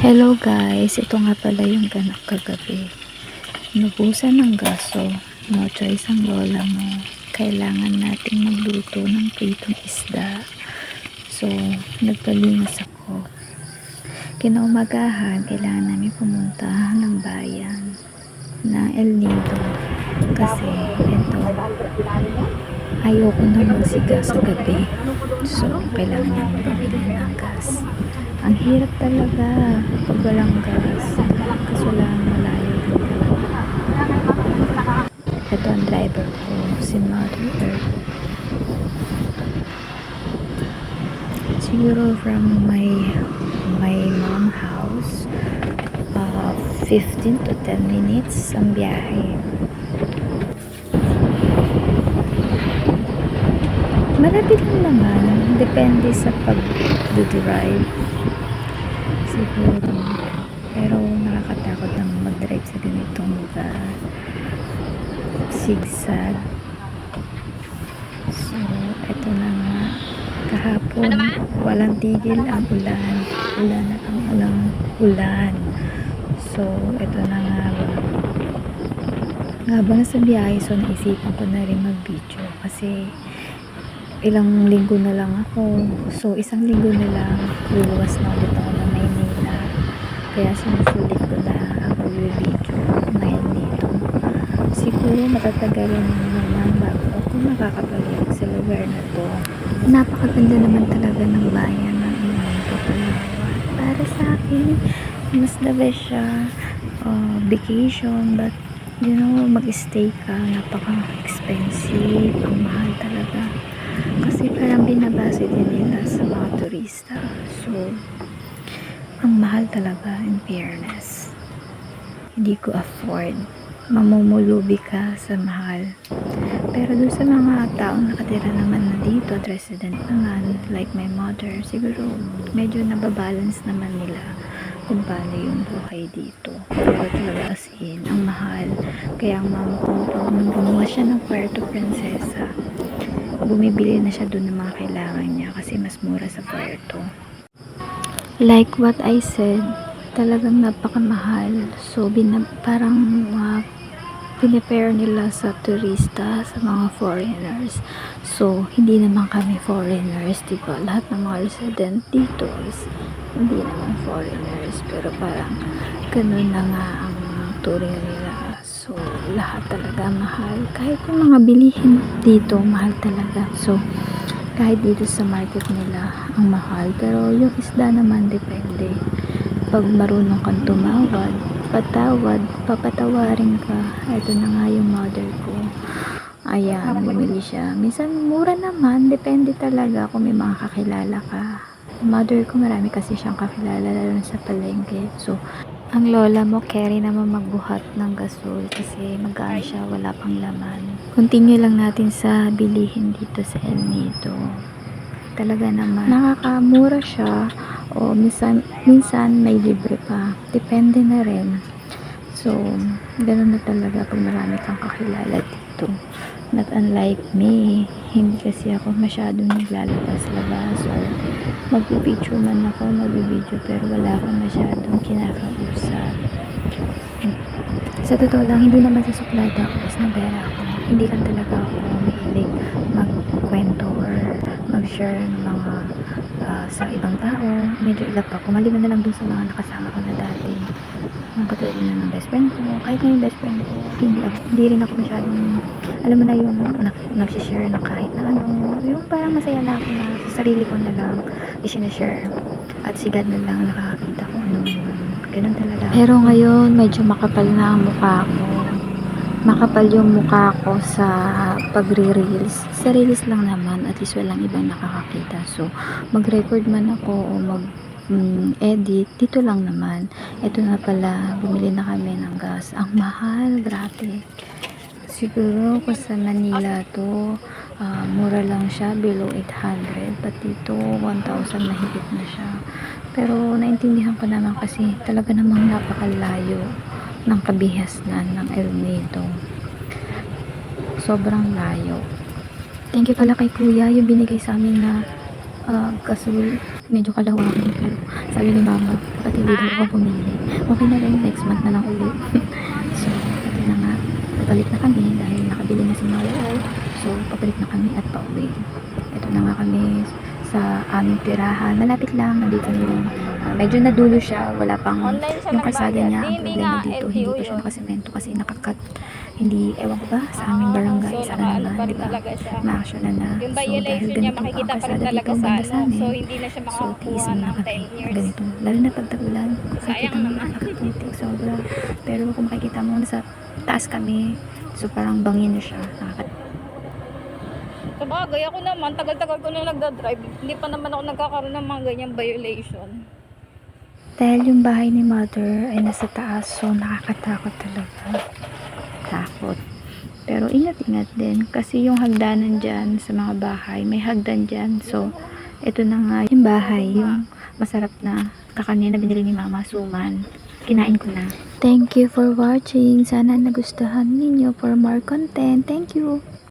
Hello guys, ito nga pala yung ganap kagabi. Inubusan ng gaso, no choice ang lola mo. Kailangan nating magluto ng pritong isda. So, nagpalingas ako. Kinaumagahan, kailangan namin pumunta ng bayan na El Nido. Kasi, ito, ayoko na magsiga sa gabi. So, kailangan namin bumili ng gas. Ang hirap talaga pag walang gas. Kaso lang malayo din talaga. Ito ang driver ko, si Mother Earth. Siguro from my mom house, 15 to 10 minutes ang biyahe. Malapit lang naman, depende sa pag-drive siguro, pero nakakatakot lang mag-drive sa ganitong lugar, zigzag. So eto na nga, kahapon walang tigil ang ulan. So eto na nga ba, habang nasa biyahe, so naisipan ko na rin mag-video kasi ilang linggo na lang ako. So, isang linggo na lang luluwas na ulit ako ng Maynila. Kaya sinusulit ko na ang pag-video ngayon dito. Siguro matatagalan naman bago ako makakapag-vlog sa lugar na to. Napakaganda naman talaga ng bayan ng Palawan. Para sa akin, mas the best siya vacation, but you know, mag-stay ka, napaka-expensive, ang mahal talaga. Kasi parang binabase din nila sa mga turista. So, ang mahal talaga, in fairness. Hindi ko afford. Mamumulubi ka sa mahal. Pero doon sa mga taong nakatira naman na dito at resident naman, like my mother, siguro medyo nababalance naman nila kung paano yung buhay dito. Pero talaga as in, ang mahal. Kaya ang mama ko, pag gumawa siya ng Puerto Princesa, bumibili na siya doon ng mga kailangan niya kasi mas mura sa Puerto. Like what I said, talagang napakamahal. So, parang pinipare nila sa turista, sa mga foreigners. So, hindi naman kami foreigners, diba? Lahat ng mga resident dito is hindi naman foreigners. Pero parang ganun na nga ang turing nila. So, lahat talaga mahal. Kahit yung mga bilihin dito, mahal talaga. So, kahit dito sa market nila, ang mahal. Pero yung isda naman, depende. Pag marunong kang tumawad, papatawarin ka. Ito na nga yung mother ko. Ayan, bumili siya. Minsan, mura naman. Depende talaga kung may mga kakilala ka. Mother ko, marami kasi siyang kakilala, lalo sa palengke. So, ang lola mo, carry naman magbuhat ng gasol kasi magaan siya, wala pang laman. Continue lang natin sa bilihin dito sa El Nido. Talaga naman, nakakamura siya o minsan may libre pa. Depende na rin. So, ganoon na talaga pag marami kang kakilala dito. Not unlike me, hindi kasi ako masyadong naglalabas-labas or mag-video man ako, mag-video pero wala akong masyadong kinakausap. Sa totoo lang, hindi naman sa suplada ako, mas nabera ako. Hindi lang talaga ako mahilig magkwento or mag-share ng mga sa ibang tao. Medyo ilap ako, maliban na lang dun sa mga nakasama ko na dati. Ang katulad na ng best friend ko, kahit na yung best friend ko, hindi rin ako masyadong, alam mo na yung nagsishare na kahit na ano, yung parang masaya na ako na sa sarili ko na lang isinashare at si God na lang nakakakita ko ano, ganun talaga. Pero ngayon medyo makapal na ang mukha ko, makapal yung mukha ko sa pagre-reels. Sa reels lang naman, at least walang ibang nakakakita. So mag-record man ako o edit, dito lang naman. Ito na pala, bumili na kami ng gas. Ang mahal, grabe. Siguro kung sa Manila to, mura lang siya, below 800. But dito, 1,000 na higit na siya. Pero naintindihan ko naman kasi talaga namang napakalayo ng kabihasnan ng El Nido. Sobrang layo. Thank you pala kay Kuya, yung binigay sa amin na Kaso medyo kalawakan, pero sabi ni mama, ba't hindi daw ako pumili? Okay na rin, next month na lang ulit. So, ito na nga, pabalik na kami dahil nakabili na si Mara. So, pabalik na kami at pauwi. Ito na nga kami sa aming tirahan. Malapit lang, nandito na yung medyo nadulo siya, wala pang yung kalsada niya. Ang problema dito, hindi pa siya nakasemento kasi nakakat. Hindi, ewan ko ba, sa aming barangay, sana naman, di ba? Ma-action na. Yung So, dahil violation niya ganito ang makikita pa rin kalsada dito, talaga ang sa ganda sa ano. amin. So, hindi na siya So, tiis makakakuha muna ng kami. 10 years. Ganito. Lalo na pag tag-ulan. Kung Sayang makikita mo, naman. nakaputik, sobra. Pero kung makikita mo, nasa taas kami. So, parang bangin na siya. Sabagay, ako naman, tagal-tagal ko na nagdadrive. Hindi pa naman ako nagkakaroon ng mga ganyang violation. Dahil yung bahay ni mother ay nasa taas, so nakakatakot talaga. Takot. Pero ingat-ingat din. Kasi yung hagdanan dyan sa mga bahay, may hagdan dyan. So, ito na nga yung bahay, yung masarap na kakanin na binili ni mama, suman. Kinain ko na. Thank you for watching. Sana nagustuhan ninyo for more content. Thank you.